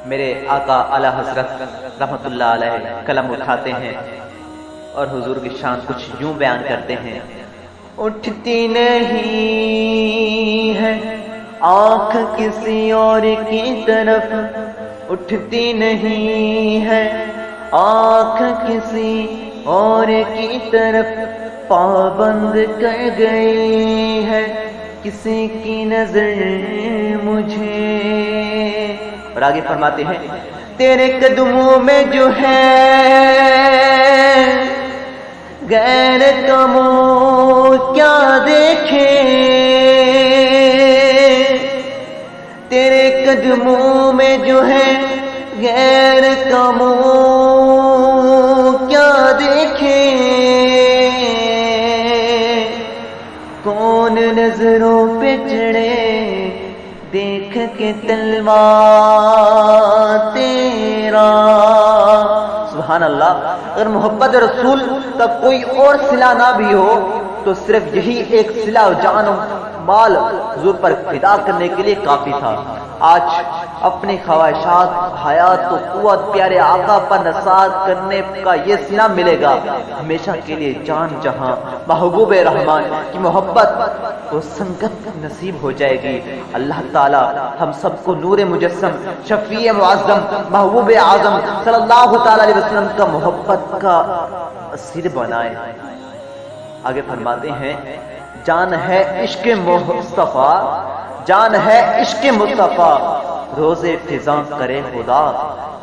میرے آقا اعلی حضرت رحمت اللہ علیہ قلم اٹھاتے ہیں اور حضور کی شان کچھ یوں بیان کرتے ہیں۔ اٹھتی نہیں ہے آنکھ کسی اور کی طرف، اٹھتی نہیں ہے آنکھ کسی اور کی طرف، پابند کر گئی ہے کسی کی نظر مجھے۔ اور آگے فرماتے ہیں تیرے قدموں میں جو ہے غیر کمو کیا دیکھے، تیرے قدموں میں جو ہے غیر کمو کیا دیکھے، کون نظروں پہ چڑھے دیکھ کے تلوار تیرا۔ سبحان اللہ۔ اگر محبت رسول کا کوئی اور صلہ نہ بھی ہو تو صرف یہی ایک صلہ جان و مال حضور پر فدا کرنے کے لیے کافی تھا۔ آج اپنی خواہشات، حیات و قوت پیارے آقا پر نثار کرنے کا یہ صلہ ملے گا، ہمیشہ کے لیے جان جہاں محبوب رحمان کی محبت کو سنگت نصیب ہو جائے گی۔ اللہ تعالی ہم سب کو نور مجسم شفیع معظم محبوب اعظم صلی اللہ تعالی علیہ وسلم کا محبت کا اسیر بنائے۔ آگے فرماتے ہیں جان ہے عشق مصطفیٰ، جان ہے عشق مصطفیٰ، روزے فضاں کرے خدا،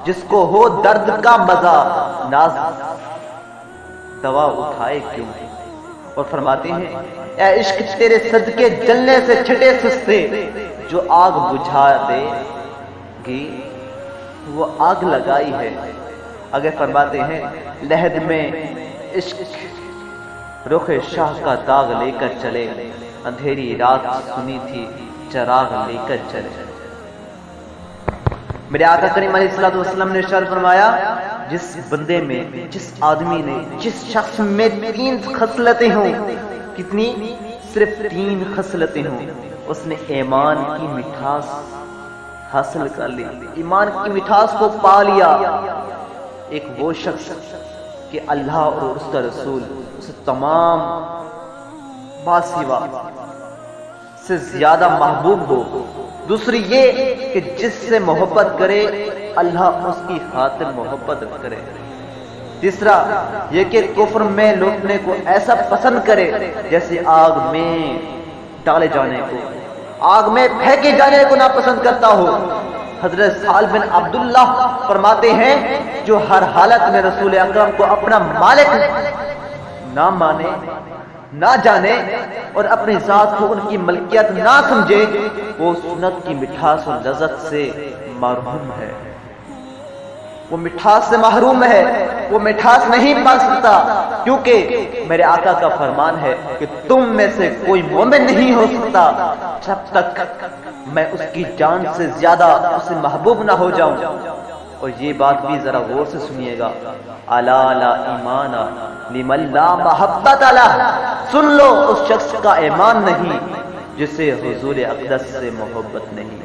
جس کو ہو درد کا مزہ ناز دوا اٹھائے کیوں۔ اور فرماتے ہیں اے عشق تیرے صدقے جلنے سے چھٹے سستے، جو آگ بجھا دے گی وہ آگ لگائی ہے۔ آگے فرماتے ہیں لہد میں عشق رخ شاہ کا داغ لے کر چلے، اندھیری رات سنی تھی چراغ لے کر چلے۔ میرے آقا کریم علیہ الصلوۃ والسلام نے ارشاد فرمایا جس بندے میں، جس آدمی نے، جس شخص میں 3 خصلتیں ہوں، کتنی؟ صرف 3 خصلتیں ہوں، اس نے ایمان کی مٹھاس حاصل کر لی، ایمان کی مٹھاس کو پا لیا۔ ایک وہ شخص کہ اللہ اور اس کا رسول اسے تمام باسوا سے زیادہ محبوب ہو۔ دوسری یہ کہ جس سے محبت کرے اللہ اس کی خاطر محبت کرے۔ تیسرا یہ کہ کفر میں لوٹنے کو ایسا پسند کرے جیسے آگ میں ڈالے جانے کو، آگ میں پھینکے جانے کو ناپسند کرتا ہو۔ حضرت سہل بن عبداللہ فرماتے ہیں جو ہر حالت میں رسول اکرم کو اپنا مالک نہ مانے، نہ جانے اور اپنی ذات کو ان کی ملکیت نہ سمجھے، وہ سنت کی مٹھاس و لذت سے محروم ہے، وہ مٹھاس سے محروم ہے، وہ مٹھاس نہیں پا سکتا، کیونکہ میرے آقا کا فرمان ہے کہ تم میں سے کوئی مومن نہیں ہو سکتا جب تک میں اس کی جان سے زیادہ اسے محبوب نہ ہو جاؤں۔ اور یہ بات بھی ذرا غور سے سنیے گا، الا لا ایمان لمن لا محبت له، سن لو اس شخص کا ایمان نہیں جسے حضور اقدس سے محبت نہیں۔